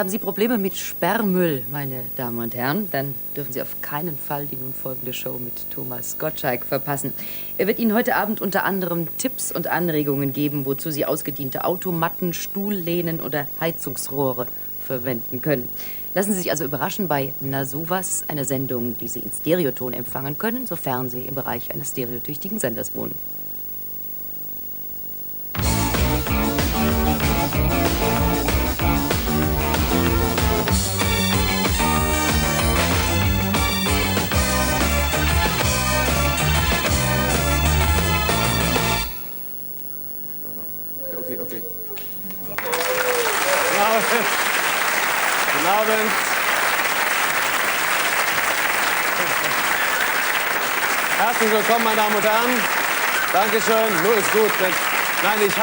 Haben Sie Probleme mit Sperrmüll, meine Damen und Herren? Dann dürfen Sie auf keinen Fall die nun folgende Show mit Thomas Gottschalk verpassen. Er wird Ihnen heute Abend unter anderem Tipps und Anregungen geben, wozu Sie ausgediente Automatten, Stuhllehnen oder Heizungsrohre verwenden können. Lassen Sie sich also überraschen bei Na sowas, einer Sendung, die Sie in Stereoton empfangen können, sofern Sie im Bereich eines stereotüchtigen Senders wohnen. Okay. Guten Abend. Herzlich willkommen, meine Damen und Herren. Dankeschön. Nur ist gut. Nein, ich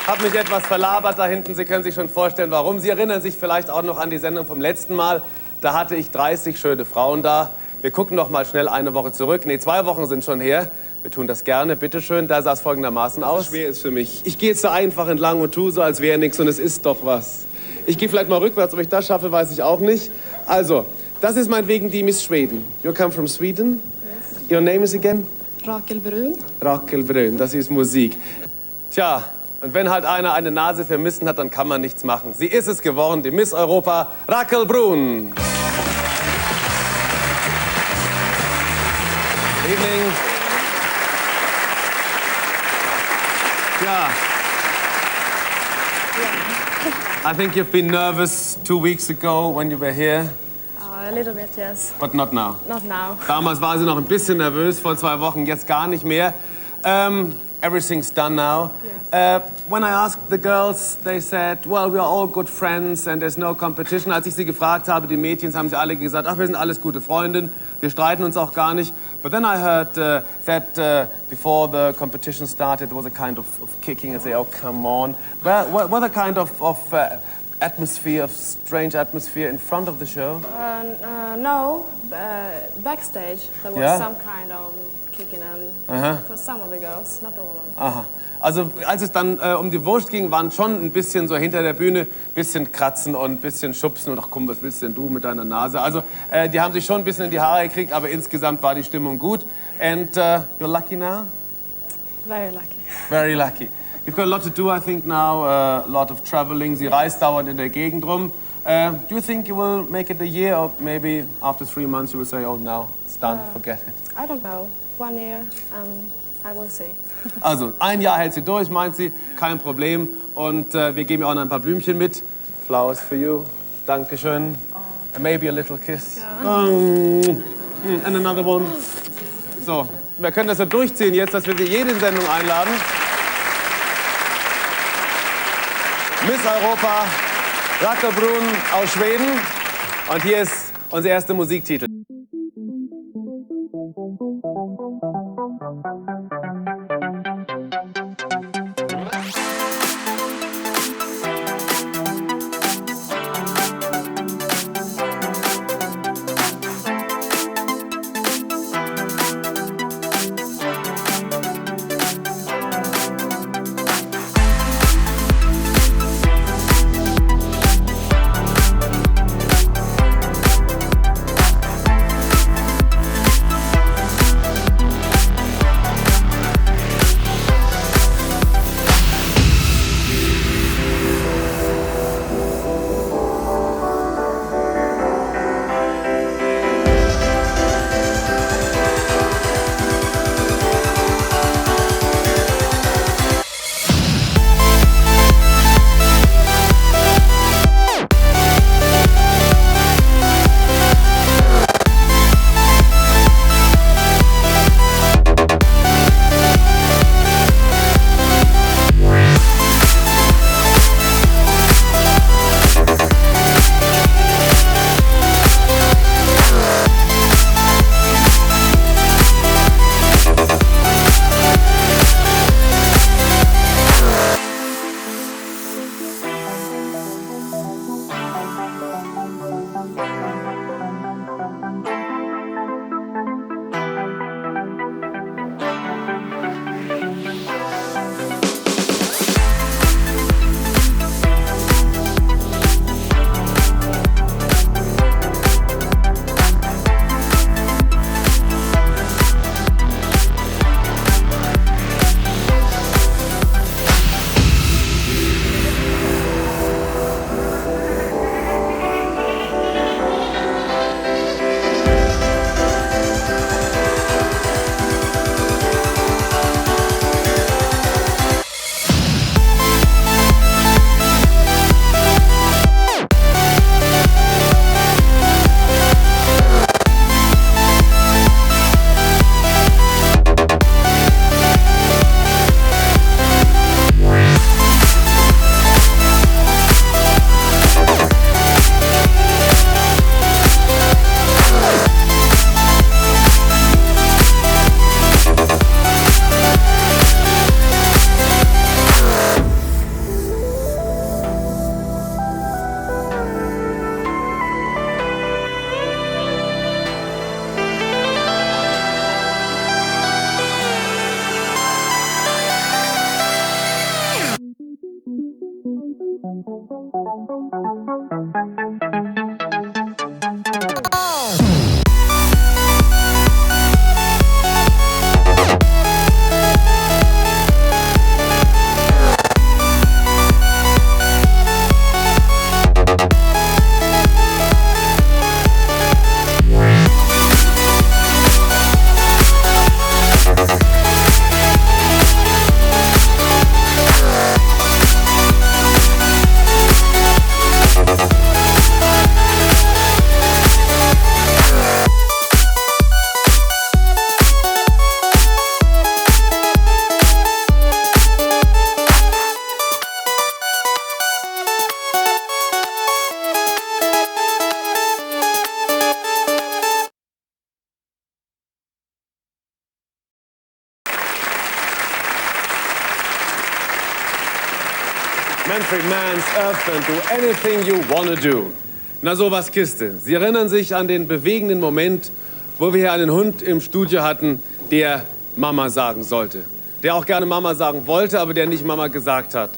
habe mich etwas verlabert da hinten. Sie können sich schon vorstellen, warum. Sie erinnern sich vielleicht auch noch an die Sendung vom letzten Mal. Da hatte ich 30 schöne Frauen da. Wir gucken noch mal schnell eine Woche zurück. Nee, 2 Wochen sind schon her. Wir tun das gerne. Bitte schön. Da sah es folgendermaßen aus. Schwer ist für mich. Ich gehe jetzt so einfach entlang und tue so, als wäre nichts. Und es ist doch was. Ich gehe vielleicht mal rückwärts. Ob ich das schaffe, weiß ich auch nicht. Also, das ist meinetwegen die Miss Schweden. You come from Sweden? Yes. Your name is again? Rakel Brun. Rakel Brun, das ist Musik. Tja, und wenn halt einer eine Nase vermissen hat, dann kann man nichts machen. Sie ist es geworden, die Miss Europa, Rakel Brun. Evening. Ja. I think you've been nervous 2 weeks ago when you were here. A little bit, yes. But not now. Not now. Damals war sie noch ein bisschen nervös, vor 2 Wochen, jetzt gar nicht mehr. Everything's done now. Yes. When I asked the girls, they said, well, we are all good friends and there's no competition. Als ich sie gefragt habe, die Mädchen, haben sie alle gesagt, ach, wir sind alles gute Freundinnen, wir streiten uns auch gar nicht. But then I heard that before the competition started, there was a kind of kicking and say, oh, come on. What a kind of atmosphere, of strange atmosphere in front of the show? No, backstage there was some kind of kicking and for some of the girls, not all of them. Aha. Also als es dann um die Wurst ging, waren schon ein bisschen so hinter der Bühne, ein bisschen kratzen und ein bisschen schubsen und ach komm, was willst denn du mit deiner Nase? Also die haben sich schon ein bisschen in die Haare gekriegt, aber insgesamt war die Stimmung gut. And you're lucky now? Very lucky. Very lucky. You've got a lot to do, I think, now, a lot of traveling. Sie reist dauernd in der Gegend rum. Do you think you will make it a year or maybe after 3 months you will say, oh, now it's done, forget it? I don't know. 1 year, I will see. Also, 1 Jahr hält sie durch, meint sie, kein Problem. Und wir geben ihr auch noch ein paar Blümchen mit. Flowers for you. Dankeschön. Oh. And maybe a little kiss. Ja. And another one. So, wir können das so durchziehen jetzt, dass wir sie jede Sendung einladen. Miss Europa, Rakel Brun aus Schweden. Und hier ist unser erster Musiktitel. Manfred Mann's Earth Band, Do Anything You Wanna Do. Na sowas, Kiste. Sie erinnern sich an den bewegenden Moment, wo wir hier einen Hund im Studio hatten, der Mama sagen sollte. Der auch gerne Mama sagen wollte, aber der nicht Mama gesagt hat.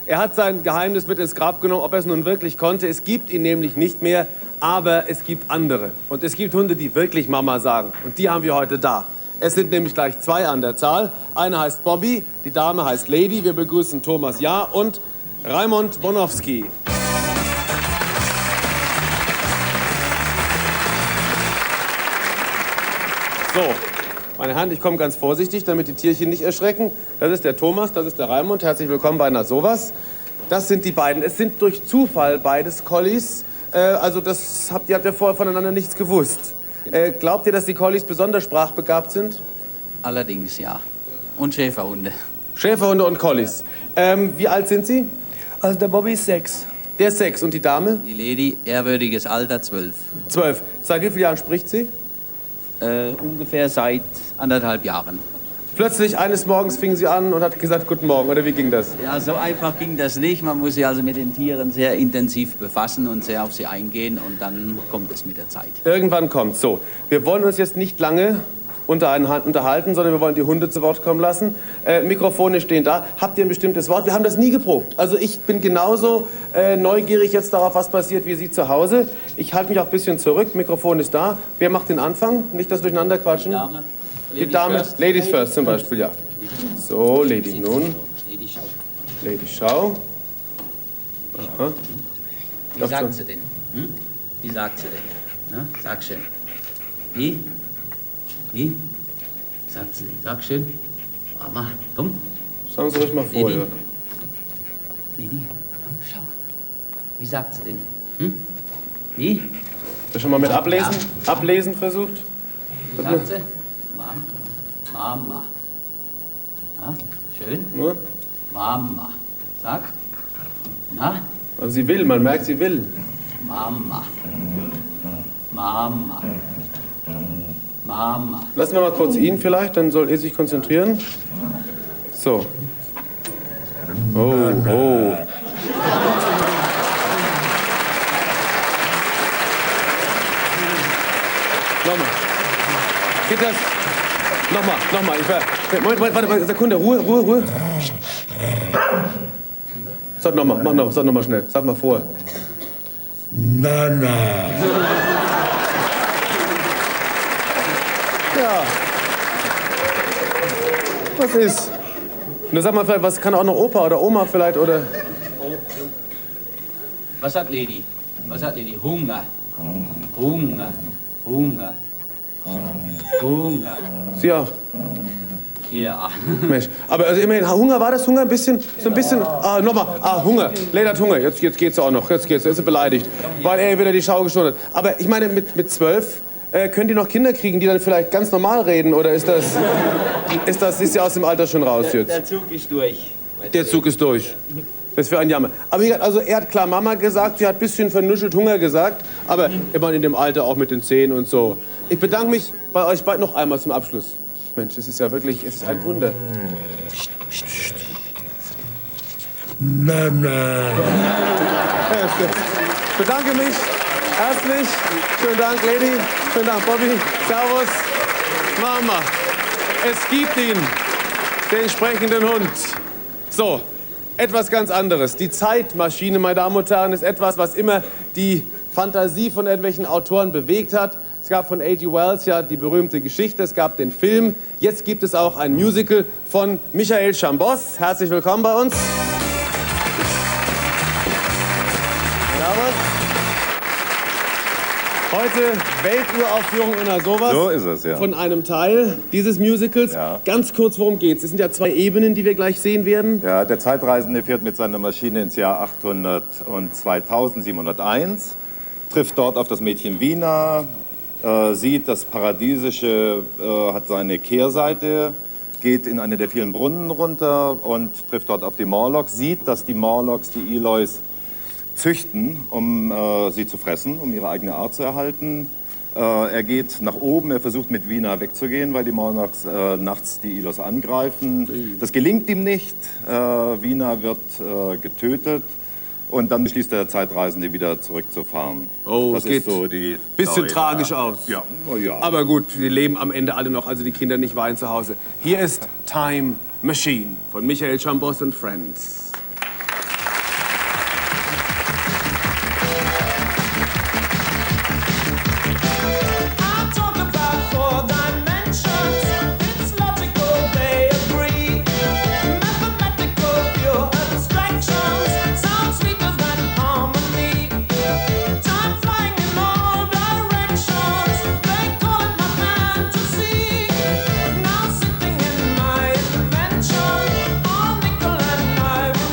Er hat sein Geheimnis mit ins Grab genommen, ob er es nun wirklich konnte. Es gibt ihn nämlich nicht mehr, aber es gibt andere. Und es gibt Hunde, die wirklich Mama sagen. Und die haben wir heute da. Es sind nämlich gleich zwei an der Zahl. Eine heißt Bobby, die Dame heißt Lady. Wir begrüßen Thomas Jahr und Raimund Bonowski. So, meine Herren, ich komme ganz vorsichtig, damit die Tierchen nicht erschrecken. Das ist der Thomas, das ist der Raimund. Herzlich willkommen bei Na sowas. Das sind die beiden. Es sind durch Zufall beides Collies. Also ihr habt ja vorher voneinander nichts gewusst. Glaubt ihr, dass die Collies besonders sprachbegabt sind? Allerdings, ja. Und Schäferhunde. Schäferhunde und Collies. Wie alt sind sie? Also der Bobby ist 6. Der ist 6. Und die Dame? Die Lady, ehrwürdiges Alter 12. 12. Seit wie vielen Jahren spricht sie? Ungefähr seit 1,5 Jahren. Plötzlich eines Morgens fing sie an und hat gesagt, guten Morgen, oder wie ging das? Ja, so einfach ging das nicht. Man muss sich also mit den Tieren sehr intensiv befassen und sehr auf sie eingehen und dann kommt es mit der Zeit. Irgendwann kommt's. So, wir wollen uns jetzt nicht lange unterhalten, sondern wir wollen die Hunde zu Wort kommen lassen. Mikrofone stehen da. Habt ihr ein bestimmtes Wort? Wir haben das nie geprobt. Also ich bin genauso neugierig jetzt darauf, was passiert, wie Sie zu Hause. Ich halte mich auch ein bisschen zurück. Mikrofon ist da. Wer macht den Anfang? Nicht das Durcheinander quatschen. Die Dame. Die Dame. Ladies first zum Beispiel, ja. So, Lady nun. Lady, schau. Lady, schau. Aha. Wie sagt sie denn? Hm? Wie sagt sie denn? Na, sag schön. Wie? Wie? Sagt sie denn? Sag schön. Mama, komm. Sagen Sie ruhig mal vor, Lady. ja. Lady, komm, schau. Wie sagt sie denn? Hm? Wie? Hast du schon mal mit Ablesen? Ja. Ablesen versucht? Wie sagt sie? Mama. Ja, schön. Ja. Mama. Sag. Na? Also sie will, man merkt, sie will. Mama. Mama. Mama. Lassen wir mal kurz ihn vielleicht, dann soll er sich konzentrieren. So. Oh, oh. Nochmal. Geht das? Nochmal. Moment, warte, Sekunde, Ruhe. Sag nochmal schnell. Sag mal vor. Nana. Ja. Was ist? Nur sag mal vielleicht, was kann auch noch Opa oder Oma vielleicht, oder? Was hat Lady? Was hat Lady? Hunger. Hunger. Hunger. Hunger. Sie auch. Ja. Mensch, aber also immerhin, Hunger, war das Hunger ein bisschen, so ein bisschen, nochmal, Hunger, Lady hat Hunger, jetzt geht's auch noch, jetzt ist sie beleidigt, weil er wieder die Schau geschoben hat. Aber ich meine, mit 12, können die noch Kinder kriegen, die dann vielleicht ganz normal reden, oder ist sie aus dem Alter schon raus jetzt? Der Zug ist durch. Der Zug ist durch. Das wäre ein Jammer. Aber wie gesagt, also er hat klar Mama gesagt, sie hat ein bisschen vernuschelt Hunger gesagt, aber immer in dem Alter auch mit den Zähnen und so. Ich bedanke mich bei euch beiden noch einmal zum Abschluss. Mensch, es ist ja wirklich, es ist ein Wunder. Nana. Ich bedanke mich herzlich. Schönen Dank, Lady. Schönen Dank, Bobby. Servus. Mama, es gibt ihn, den sprechenden Hund. So, etwas ganz anderes. Die Zeitmaschine, meine Damen und Herren, ist etwas, was immer die Fantasie von irgendwelchen Autoren bewegt hat. Es gab von A.G. Wells ja die berühmte Geschichte, es gab den Film. Jetzt gibt es auch ein Musical von Michael Chamboss. Herzlich willkommen bei uns. Servus. Heute Welturaufführung in Na sowas. So ist es, ja. Von einem Teil dieses Musicals. Ja. Ganz kurz, worum geht's? Es sind ja 2 Ebenen, die wir gleich sehen werden. Ja, der Zeitreisende fährt mit seiner Maschine ins Jahr 800 und 2701, trifft dort auf das Mädchen Wiener, sieht, das Paradiesische hat seine Kehrseite, geht in eine der vielen Brunnen runter und trifft dort auf die Morlocks, sieht, dass die Morlocks die Eloys züchten, um sie zu fressen, um ihre eigene Art zu erhalten, Er geht nach oben, er versucht mit Wiener wegzugehen, weil die Monarchs nachts die Ilos angreifen. Das gelingt ihm nicht. Wiener wird getötet. Und dann beschließt der Zeitreisende wieder zurückzufahren. Oh, das es geht ist so die bisschen Story tragisch da. aus. Ja, ja. Aber gut, wir leben am Ende alle noch, also die Kinder nicht weinen zu Hause. Hier ist Time Machine von Michael Chambos und Friends. Now sitting in my invention, all nickel and ivory.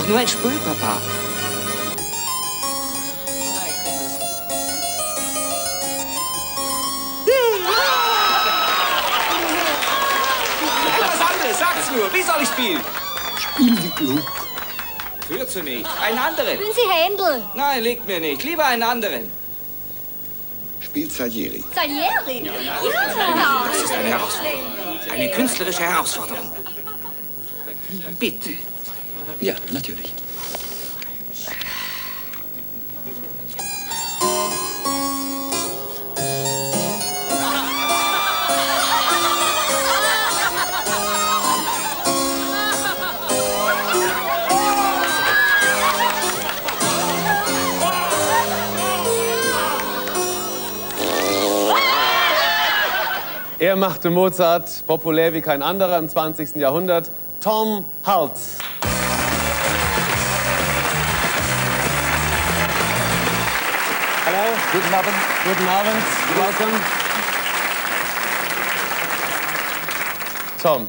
doch nur ein Spülpapa. Etwas anderes, sag's nur. Wie soll ich spielen? Spiel wie klug. Führt sie nicht. Einen anderen. Spielen Sie Händel. Nein, liegt mir nicht. Lieber einen anderen. Spiel Salieri. Salieri? Ja. Das ist eine Herausforderung. Eine künstlerische Herausforderung. Bitte. Ja, natürlich. Er machte Mozart populär wie kein anderer im 20. Jahrhundert. Tom Hulce. Hallo. Guten Abend. Guten Abend. Welcome. Tom,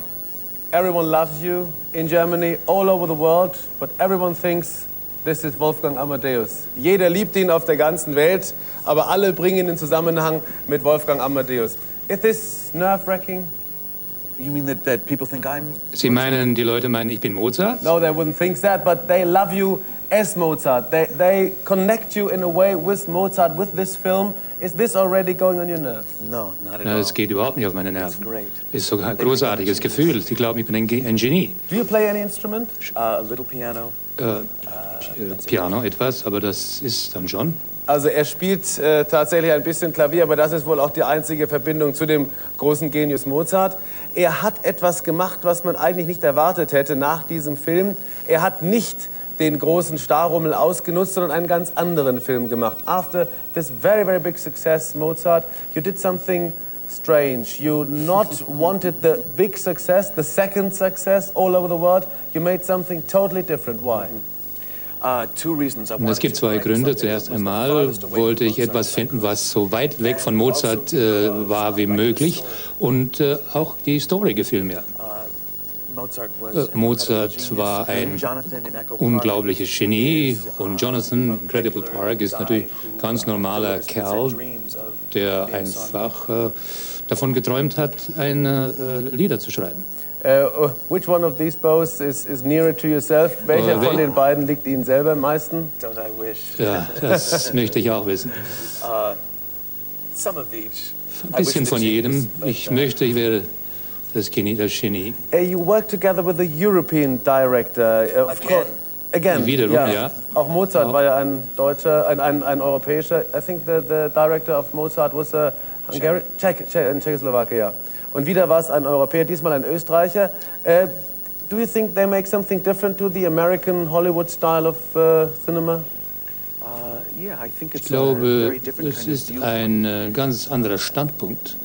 everyone loves you in Germany, all over the world, but everyone thinks this is Wolfgang Amadeus. Jeder liebt ihn auf der ganzen Welt, aber alle bringen ihn in Zusammenhang mit Wolfgang Amadeus. Is this nerve-wracking? You mean that people think I'm... Sie meinen, die Leute meinen, ich bin Mozart? No, they wouldn't think that, but they love you as Mozart. They connect you in a way with Mozart, with this film. Is this already going on your nerves? No, not at Na, all. das geht überhaupt nicht auf meine Nerven. It's great. Ist sogar ein großartiges Gefühl. Sie glauben, ich bin ein Genie. Do you play any instrument? A little piano. Piano etwas, aber das ist dann schon. Also er spielt tatsächlich ein bisschen Klavier, aber das ist wohl auch die einzige Verbindung zu dem großen Genius Mozart. Er hat etwas gemacht, was man eigentlich nicht erwartet hätte nach diesem Film. Er hat nicht den großen Starrummel ausgenutzt, sondern einen ganz anderen Film gemacht. After this very, very big success, Mozart, you did something strange. You not wanted the big success, the second success all over the world. You made something totally different. Why? Und es gibt zwei Gründe. Zuerst einmal wollte ich etwas finden, was so weit weg von Mozart war wie möglich. Und auch die Story gefiel mir. Mozart war ein unglaubliches Genie und Jonathan, Incredible Park, ist natürlich ein ganz normaler Kerl, der einfach davon geträumt hat, Lieder zu schreiben. Which one of these both is nearer to yourself? Welcher von den beiden liegt Ihnen selber am meisten? Don't I wish? Ja, das möchte ich auch wissen. Some of each. Ein bisschen von jedem. Ich möchte, ich wäre das Genie. You work together with a European director. Again. Wiederum, ja. Auch Mozart war ja ein Deutscher, ein Europäischer. I think the director of Mozart was a Hungarian, in Czechoslovakia, ja. Und wieder war es ein Europäer, diesmal ein Österreicher. Do you think they make something different to the American Hollywood style of cinema? Ich glaube, es ist ein ganz anderer Standpunkt.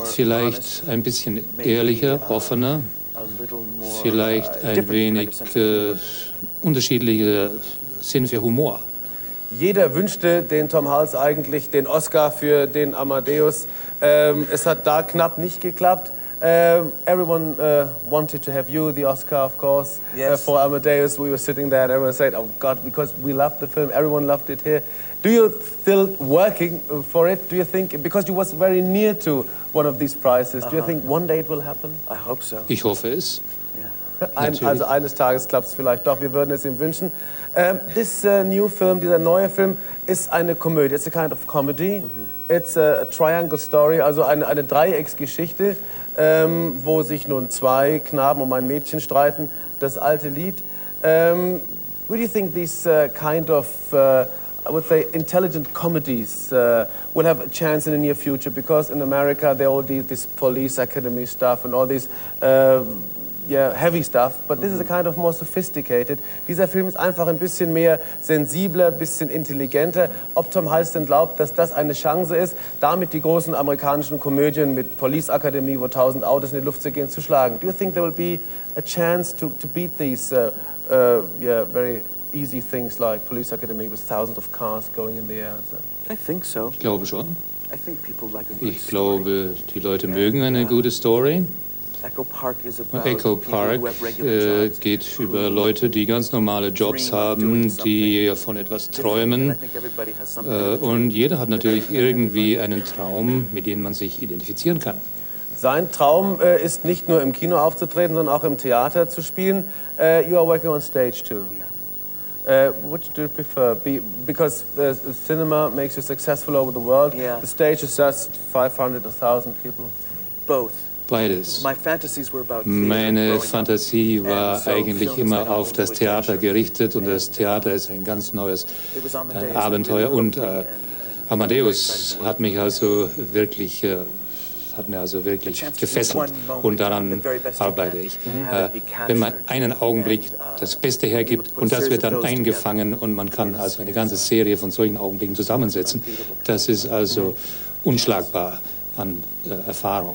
Vielleicht ein bisschen ehrlicher, offener, vielleicht ein wenig unterschiedlicher Sinn für Humor. Jeder wünschte den Tom Hulce eigentlich den Oscar für den Amadeus. Es hat da knapp nicht geklappt. Everyone wanted to have you the Oscar, of course, for Amadeus. We were sitting there and everyone said, oh God, because we loved the film, everyone loved it here. Do you still working for it? Do you think, because you was very near to one of these prizes, do you think one day it will happen? I hope so. Ich hoffe es. Also eines Tages klappt es vielleicht doch, wir würden es ihm wünschen. This new film, dieser neue Film, ist eine Komödie. It's a kind of comedy. It's a triangle story, also eine Dreiecksgeschichte, wo sich nun zwei Knaben um ein Mädchen streiten. Das alte Lied. Would you think these kind of, I would say, intelligent comedies will have a chance in the near future? Because in America they all do this police academy stuff and all these heavy stuff, but this is a kind of more sophisticated. Dieser Film ist einfach ein bisschen mehr sensibler, ein bisschen intelligenter. Ob Tom Hulce denn glaubt, dass das eine Chance ist, damit die großen amerikanischen Komödien mit Police Academy, wo 1000 Autos in die Luft zu gehen, zu schlagen? Do you think there will be a chance to beat these very easy things like Police Academy with thousands of cars going in the air? I think so. Ich glaube schon. I think people like a good Ich glaube, die Leute mögen eine gute Story. Echo Park geht über Leute, die ganz normale Jobs haben, die von etwas träumen. Und jeder hat natürlich irgendwie einen Traum, mit dem man sich identifizieren kann. Sein Traum ist nicht nur im Kino aufzutreten, sondern auch im Theater zu spielen. You are working on stage too. Which do you prefer? Because the cinema makes you successful over the world. The stage is just 500 or 1,000 people. Both. Beides. Meine Fantasie war eigentlich immer auf das Theater gerichtet und das Theater ist ein ganz neues Abenteuer. Und Amadeus hat mich also wirklich gefesselt und daran arbeite ich. Wenn man einen Augenblick das Beste hergibt und das wird dann eingefangen und man kann also eine ganze Serie von solchen Augenblicken zusammensetzen, das ist also unschlagbar an Erfahrung.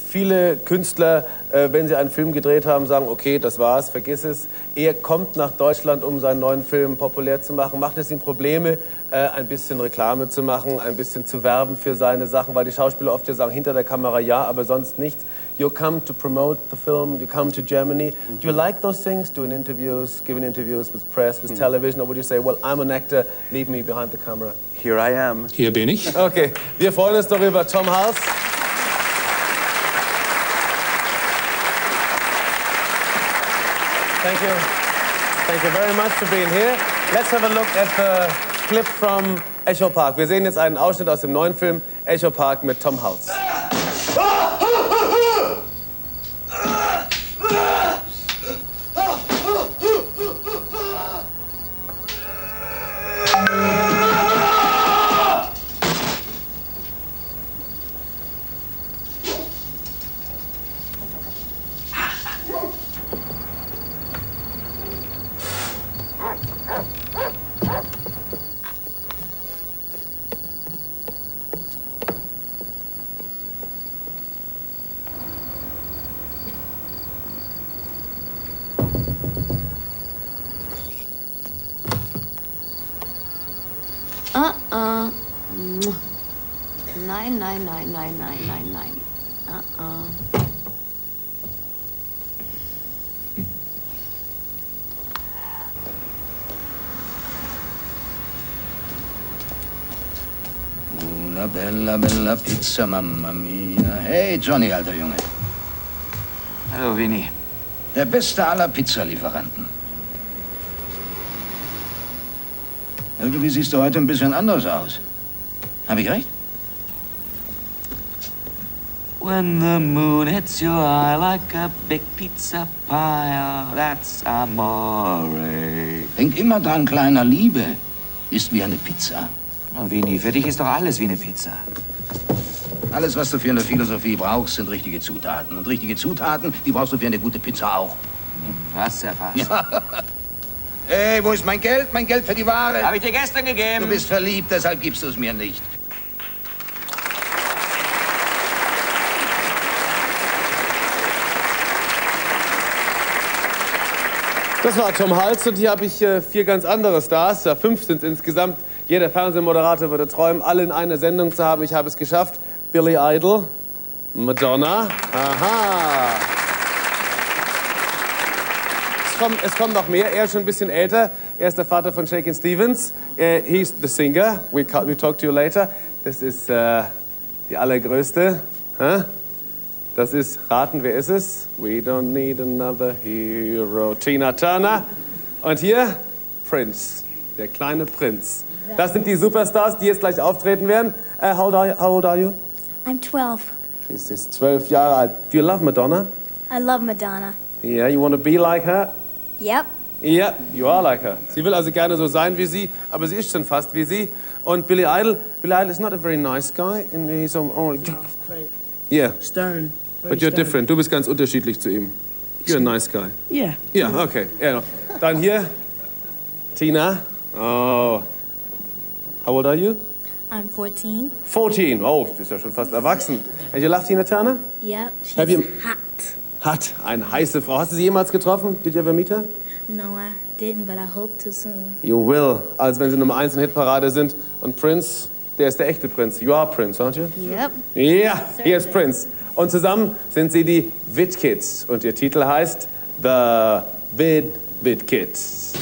Viele Künstler, wenn sie einen Film gedreht haben, sagen, okay, das war's, vergiss es. Er kommt nach Deutschland, um seinen neuen Film populär zu machen. Macht es ihm Probleme, ein bisschen Reklame zu machen, ein bisschen zu werben für seine Sachen, weil die Schauspieler oft ja sagen, hinter der Kamera ja, aber sonst nichts. You come to promote the film, you come to Germany. Do you like those things, doing interviews, giving interviews with press, with television, or would you say, well, I'm an actor, leave me behind the camera? Here I am. Hier bin ich. Okay, wir freuen uns darüber, Tom Hulce. Thank you. Thank you very much for being here. Let's have a look at the clip from Echo Park. Wir sehen jetzt einen Ausschnitt aus dem neuen Film Echo Park mit Tom Hulce. Nein, nein, nein, nein, nein, nein, nein. Una bella, bella pizza, mamma mia. Hey, Johnny, alter Junge. Hallo, Winnie. Der beste aller Pizzalieferanten. Irgendwie siehst du heute ein bisschen anders aus. Hab ich recht? When the moon hits your eye like a big pizza pie, oh, that's amore. Denk immer dran, kleiner, Liebe ist wie eine Pizza. Oh, Winnie, für dich ist doch alles wie eine Pizza. Alles, was du für eine Philosophie brauchst, sind richtige Zutaten. Und richtige Zutaten, die brauchst du für eine gute Pizza auch. Hast ja fast. Ja. Hey, wo ist mein Geld? Mein Geld für die Ware. Hab ich dir gestern gegeben. Du bist verliebt, deshalb gibst du es mir nicht. Das war Tom Hulce und hier habe ich 4 ganz andere Stars, 5 sind es insgesamt. Jeder Fernsehmoderator würde träumen, alle in einer Sendung zu haben. Ich habe es geschafft. Billy Idol, Madonna, aha. Es kommen noch mehr. Er ist schon ein bisschen älter. Er ist der Vater von Shakin' Stevens. He's the singer. We talk to you later. Das ist die allergrößte. Das ist, raten, wer ist es? We don't need another hero. Tina Turner. Und hier Prince, der kleine Prinz. Das sind die Superstars, die jetzt gleich auftreten werden. How old are you? I'm 12. She's 12 Jahre alt. Do you love Madonna? I love Madonna. Yeah, you want to be like her? Yep. Yeah, you are like her. Sie will also gerne so sein wie sie, aber sie ist schon fast wie sie. Und Billy Idol is not a very nice guy. He's yeah. Stern. But you're different. Du bist ganz unterschiedlich zu ihm. You're a nice guy. Yeah. Yeah, okay. Yeah. Dann hier, Tina. Oh. How old are you? I'm 14. 14. Oh, du bist ja schon fast erwachsen. And you love Tina Turner? Yep. She's Have you- hot. Hat. Eine heiße Frau. Hast du sie jemals getroffen? Did you ever meet her? No, I didn't, but I hope to soon. You will. Als wenn sie Nummer 1 in der Hitparade sind. Und Prince, der ist der echte Prinz. You are Prince, aren't you? Yep. Ja, hier ist Prince. Und zusammen sind sie die Vid Kids. Und ihr Titel heißt The Vid Kids.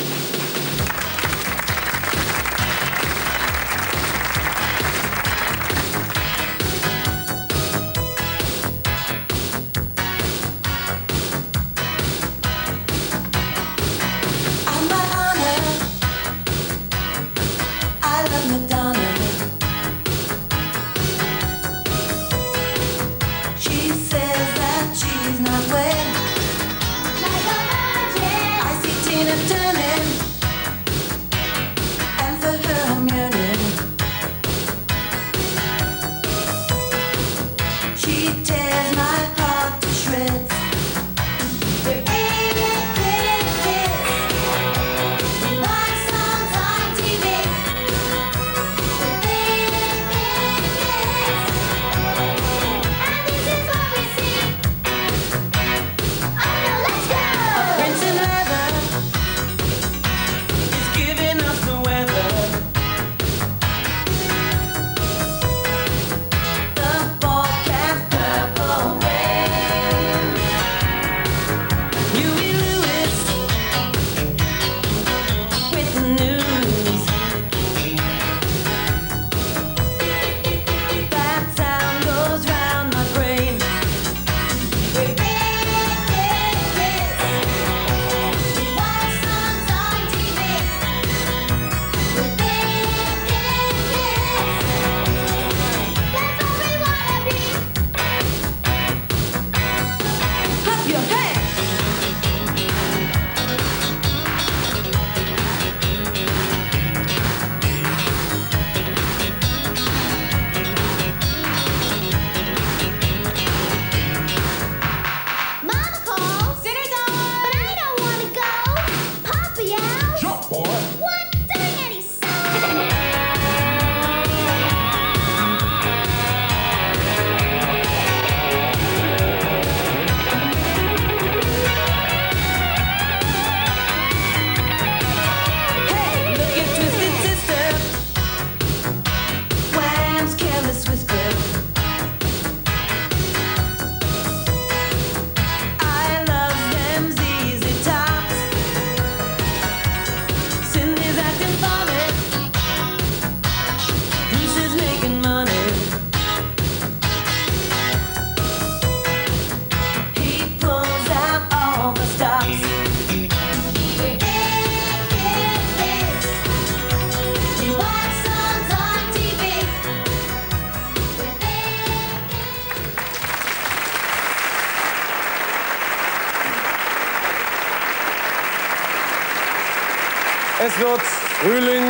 Es wird Frühling.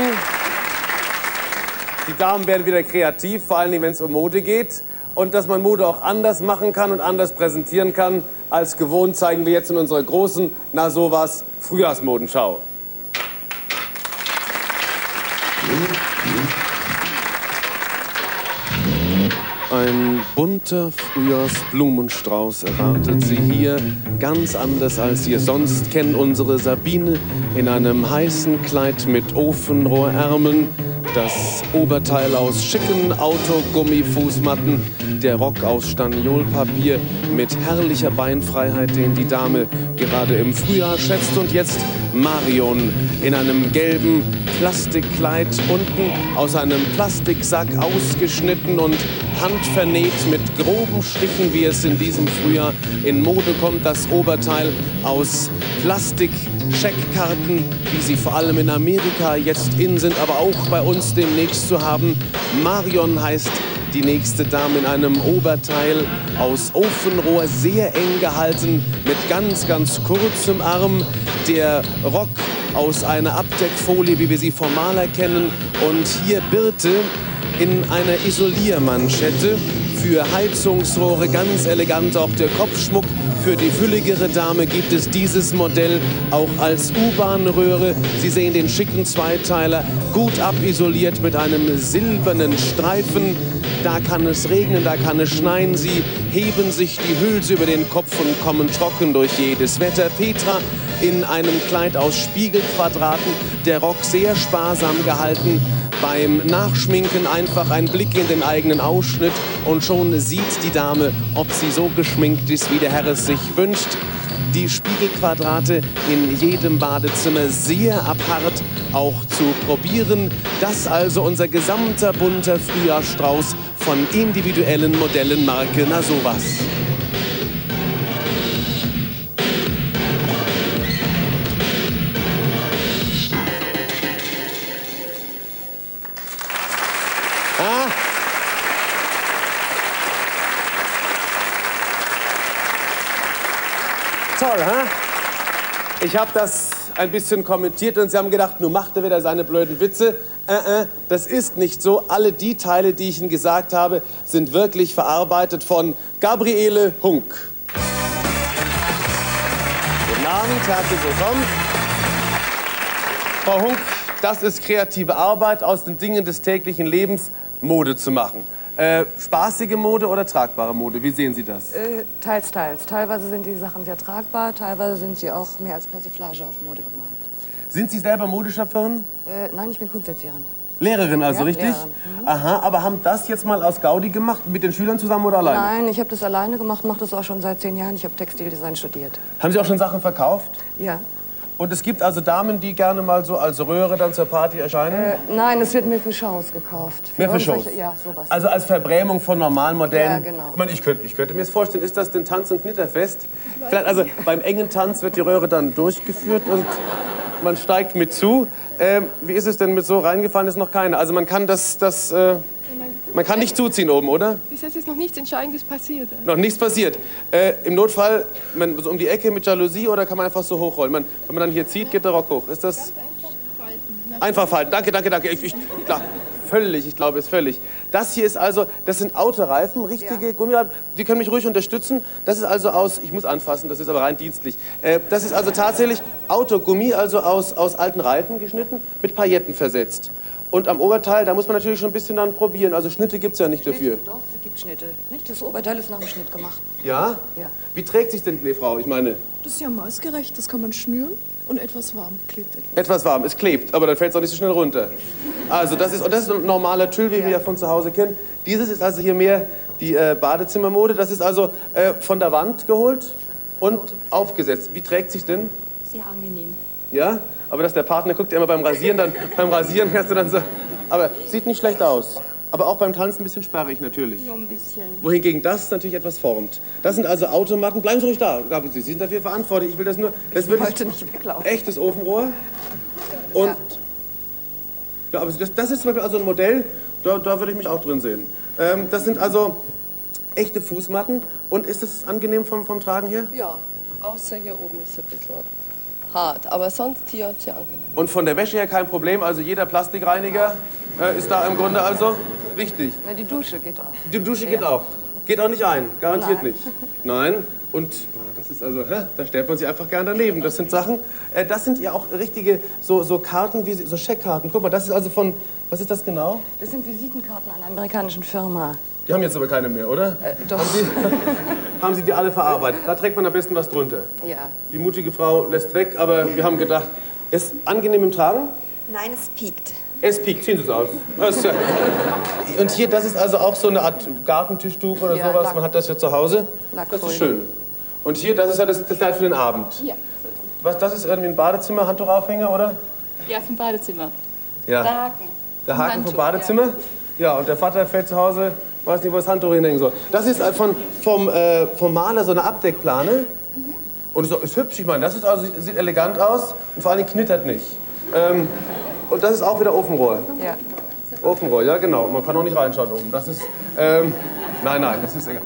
Die Damen werden wieder kreativ, vor allem wenn es um Mode geht. Und dass man Mode auch anders machen kann und anders präsentieren kann als gewohnt, zeigen wir jetzt in unserer großen Na sowas Frühjahrsmodenschau. Ein bunter Frühjahrsblumenstrauß erwartet Sie hier, ganz anders als Sie es sonst kennen. Unsere Sabine in einem heißen Kleid mit Ofenrohrärmeln, das Oberteil aus schicken Autogummifußmatten, der Rock aus Staniolpapier mit herrlicher Beinfreiheit, den die Dame gerade im Frühjahr schätzt. Und jetzt Marion in einem gelben Plastikkleid, unten aus einem Plastiksack ausgeschnitten und handvernäht mit groben Stichen, wie es in diesem Frühjahr in Mode kommt. Das Oberteil aus Plastik-Scheckkarten, wie sie vor allem in Amerika jetzt in sind, aber auch bei uns demnächst zu haben. Marion heißt die nächste Dame in einem Oberteil aus Ofenrohr, sehr eng gehalten, mit ganz, ganz kurzem Arm. Der Rock aus einer Abdeckfolie, wie wir sie vom Maler kennen. Und hier Birte in einer Isoliermanschette. Für Heizungsrohre ganz elegant auch der Kopfschmuck. Für die fülligere Dame gibt es dieses Modell auch als U-Bahn-Röhre. Sie sehen den schicken Zweiteiler, gut abisoliert mit einem silbernen Streifen. Da kann es regnen, da kann es schneien. Sie heben sich die Hülse über den Kopf und kommen trocken durch jedes Wetter. Petra in einem Kleid aus Spiegelquadraten, der Rock sehr sparsam gehalten, Beim Nachschminken einfach ein Blick in den eigenen Ausschnitt und schon sieht die Dame, ob sie so geschminkt ist, wie der Herr es sich wünscht. Die Spiegelquadrate in jedem Badezimmer sehr apart auch zu probieren. Das also unser gesamter bunter Frühjahrsstrauß von individuellen Modellen Marke Na sowas. Toll, hä? Ich habe das ein bisschen kommentiert und Sie haben gedacht, nun macht er wieder seine blöden Witze. Das ist nicht so. Alle die Teile, die ich Ihnen gesagt habe, sind wirklich verarbeitet von Gabriele Hunk. Guten Abend, herzlich willkommen. Frau Hunk, das ist kreative Arbeit, aus den Dingen des täglichen Lebens Mode zu machen. Spaßige Mode oder tragbare Mode? Wie sehen Sie das? Teils, teils. Teilweise sind die Sachen sehr tragbar, teilweise sind sie auch mehr als Persiflage auf Mode gemalt. Sind Sie selber Modeschöpferin? Nein, ich bin Kunsterzieherin. Lehrerin also, ja, richtig? Lehrerin. Aha, aber haben das jetzt mal aus Gaudi gemacht, mit den Schülern zusammen oder alleine? Nein, ich habe das alleine gemacht, mache das auch schon seit 10 Jahren. Ich habe Textildesign studiert. Haben Sie auch schon Sachen verkauft? Ja. Und es gibt also Damen, die gerne mal so als Röhre dann zur Party erscheinen? Nein, es wird mehr für Shows gekauft. Mehr für Shows? Ja, sowas. Also als Verbrämung von normalen Modellen? Ja, genau. Ich meine, ich könnte mir das vorstellen, ist das denn Tanz- und Knitterfest? Vielleicht also beim engen Tanz wird die Röhre dann durchgeführt und man steigt mit zu. Wie ist es denn mit so reingefallen ist noch keine? Also man kann man kann nicht zuziehen oben, oder? Bis jetzt ist noch nichts Entscheidendes passiert. Noch nichts passiert. Im Notfall, so um die Ecke mit Jalousie oder kann man einfach so hochrollen? Wenn man dann hier zieht, geht der Rock hoch. Ist das? Einfach falten. Danke. Klar, völlig, ich glaube es völlig. Das hier ist also, das sind Autoreifen, richtige Gummireifen. Die können mich ruhig unterstützen. Das ist also aus, ich muss anfassen, das ist aber rein dienstlich. Das ist also tatsächlich Autogummi, also aus alten Reifen geschnitten, mit Pailletten versetzt. Und am Oberteil, da muss man natürlich schon ein bisschen dann probieren. Also Schnitte gibt es ja nicht dafür. Doch, es gibt Schnitte. Nicht? Das Oberteil ist nach dem Schnitt gemacht. Ja? Ja. Wie trägt sich denn die Frau? Ich meine... Das ist ja maßgerecht, das kann man schnüren und etwas warm klebt etwas. Etwas warm, es klebt, aber dann fällt es auch nicht so schnell runter. Also das ist ein normaler Tüll, wie wir ja von zu Hause kennen. Dieses ist also hier mehr die Badezimmermode. Das ist also von der Wand geholt und aufgesetzt. Wie trägt sich denn? Sehr angenehm. Ja? Aber dass der Partner guckt ja immer beim Rasieren, beim Rasieren hörst du dann so. Aber sieht nicht schlecht aus. Aber auch beim Tanzen ein bisschen sperrig natürlich. Nur ein bisschen. Wohingegen das natürlich etwas formt. Das sind also Automatten. Bleiben Sie ruhig da, Gabi, Sie sind dafür verantwortlich. Ich will das nur. Das wird heute nicht weglaufen. Echtes Ofenrohr. Und ja, aber das ist zum Beispiel also ein Modell, da würde ich mich auch drin sehen. Das sind also echte Fußmatten. Und ist es angenehm vom Tragen hier? Ja, außer hier oben ist es ein bisschen hart, aber sonst hier sehr angenehm. Und von der Wäsche her kein Problem, also jeder Plastikreiniger ist da im Grunde also richtig. Na, die Dusche geht auch. Die Dusche geht auch. Geht auch nicht ein, garantiert nicht. Nein. Und das ist also, da stellt man sich einfach gern daneben. Das sind Sachen, das sind ja auch richtige so Karten, wie so Scheckkarten. Guck mal, das ist also von, was ist das genau? Das sind Visitenkarten einer amerikanischen Firma. Die haben jetzt aber keine mehr, oder? Doch. Haben Sie die alle verarbeitet? Da trägt man am besten was drunter. Ja. Die mutige Frau lässt weg, aber wir haben gedacht, ist angenehm im Tragen? Nein, es piekt. Es piekt, ziehen Sie es aus. Und hier, das ist also auch so eine Art Gartentischtuch oder Ja, sowas. Man hat das ja zu Hause. Lackgrün. Das ist schön. Und hier, das ist ja das Kleid für den Abend. Ja. Was, das ist irgendwie ein Badezimmer, Handtuchaufhänger, oder? Ja, vom Badezimmer. Ja. Der Haken. Der Haken vom Badezimmer? Ja, und der Vater fällt zu Hause, weiß nicht, wo das Handtuch hinhängen soll. Das ist vom Maler so eine Abdeckplane. Und ist hübsch, ich meine, das ist also, sieht elegant aus und vor allem knittert nicht. Und das ist auch wieder Ofenrohr. Ja. Ofenrohr, ja genau. Man kann auch nicht reinschauen oben. Das ist, nein, das ist egal.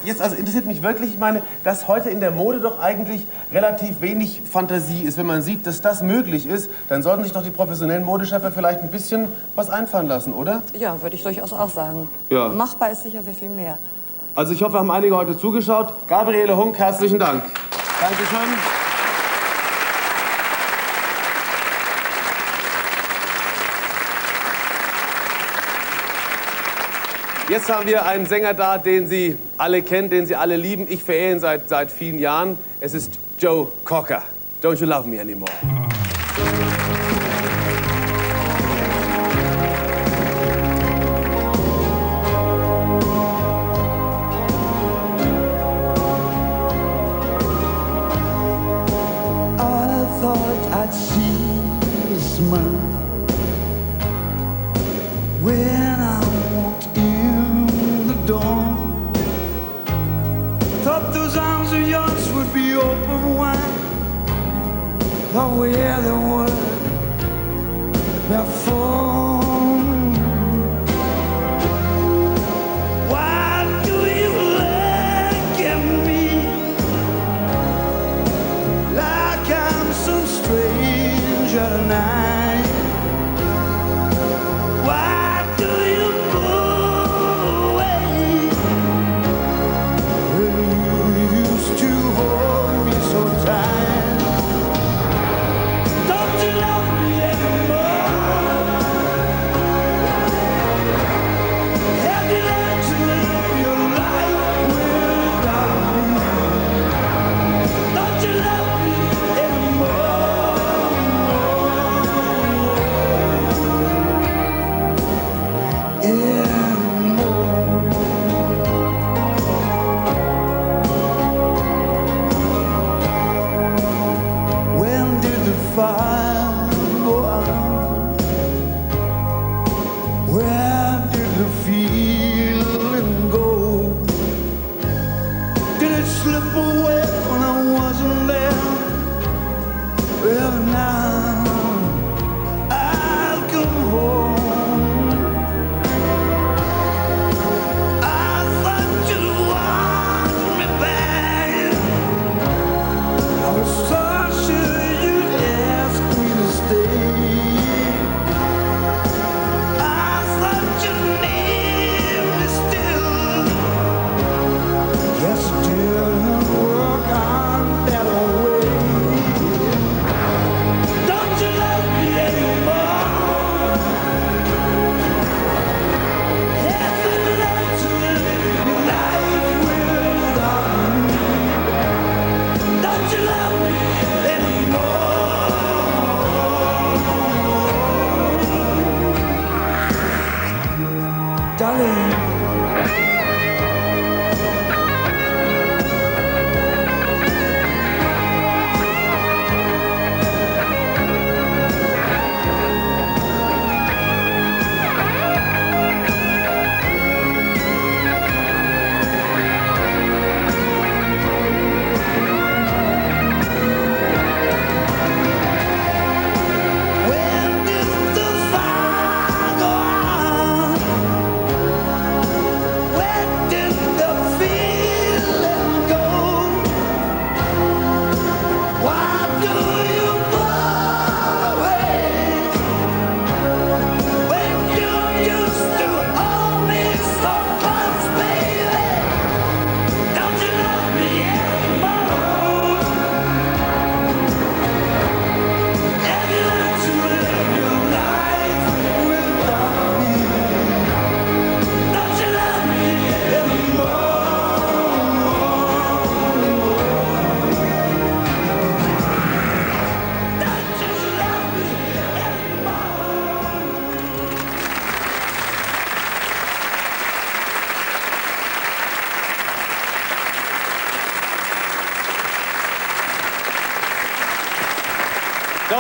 Jetzt also interessiert mich wirklich, ich meine, dass heute in der Mode doch eigentlich relativ wenig Fantasie ist. Wenn man sieht, dass das möglich ist, dann sollten sich doch die professionellen Modeschöpfer vielleicht ein bisschen was einfallen lassen, oder? Ja, würde ich durchaus auch sagen. Ja. Machbar ist sicher sehr viel mehr. Also ich hoffe, haben einige heute zugeschaut. Gabriele Hunk, herzlichen Dank. Dankeschön. Jetzt haben wir einen Sänger da, den Sie alle kennen, den Sie alle lieben. Ich verehre ihn seit vielen Jahren. Es ist Joe Cocker. Don't you love me anymore?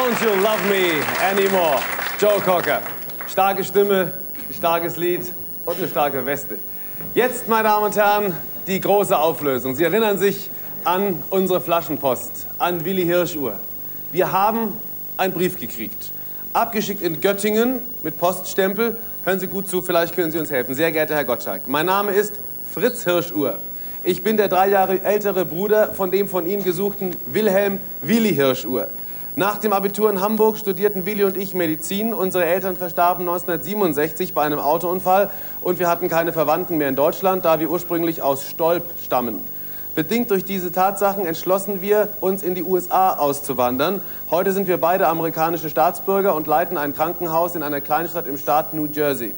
Don't You Love Me Anymore. Joe Cocker. Starke Stimme, ein starkes Lied und eine starke Weste. Jetzt, meine Damen und Herren, die große Auflösung. Sie erinnern sich an unsere Flaschenpost, an Willi Hirschuhr. Wir haben einen Brief gekriegt, abgeschickt in Göttingen mit Poststempel. Hören Sie gut zu, vielleicht können Sie uns helfen. Sehr geehrter Herr Gottschalk, mein Name ist Fritz Hirschuhr. Ich bin der 3 Jahre ältere Bruder von dem von Ihnen gesuchten Wilhelm Willi Hirschuhr. Nach dem Abitur in Hamburg studierten Willi und ich Medizin. Unsere Eltern verstarben 1967 bei einem Autounfall und wir hatten keine Verwandten mehr in Deutschland, da wir ursprünglich aus Stolp stammen. Bedingt durch diese Tatsachen entschlossen wir, uns in die USA auszuwandern. Heute sind wir beide amerikanische Staatsbürger und leiten ein Krankenhaus in einer Kleinstadt im Staat New Jersey.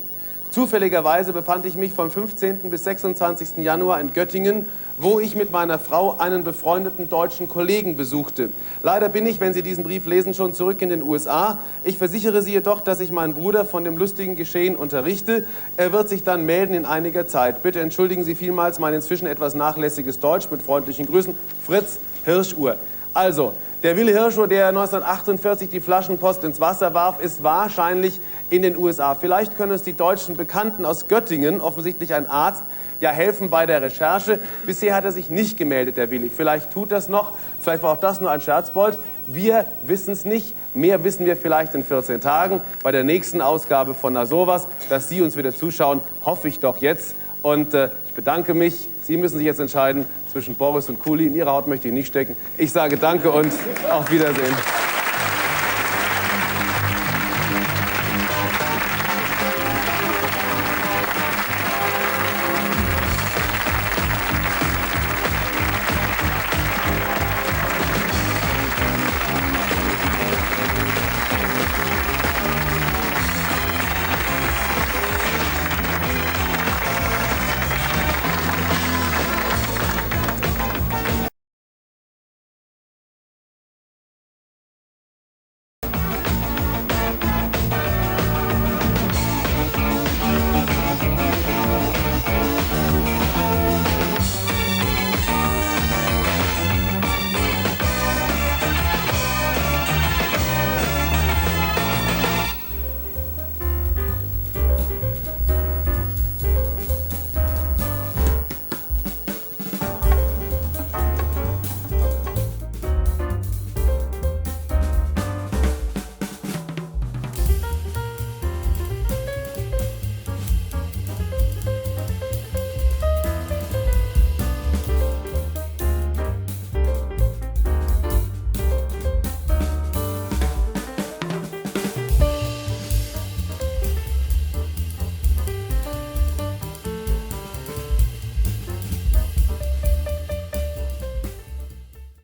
Zufälligerweise befand ich mich vom 15. bis 26. Januar in Göttingen, wo ich mit meiner Frau einen befreundeten deutschen Kollegen besuchte. Leider bin ich, wenn Sie diesen Brief lesen, schon zurück in den USA. Ich versichere Sie jedoch, dass ich meinen Bruder von dem lustigen Geschehen unterrichte. Er wird sich dann melden in einiger Zeit. Bitte entschuldigen Sie vielmals mein inzwischen etwas nachlässiges Deutsch. Mit freundlichen Grüßen, Fritz Hirschuhr. Also, der Willi Hirschuhr, der 1948 die Flaschenpost ins Wasser warf, ist wahrscheinlich in den USA. Vielleicht können uns die deutschen Bekannten aus Göttingen, offensichtlich ein Arzt, ja helfen bei der Recherche. Bisher hat er sich nicht gemeldet, der Willi. Vielleicht tut das noch, vielleicht war auch das nur ein Scherzbold. Wir wissen es nicht. Mehr wissen wir vielleicht in 14 Tagen bei der nächsten Ausgabe von Na sowas. Dass Sie uns wieder zuschauen, hoffe ich doch jetzt. Und ich bedanke mich. Sie müssen sich jetzt entscheiden zwischen Boris und Kuli. In Ihre Haut möchte ich nicht stecken. Ich sage danke und auf Wiedersehen.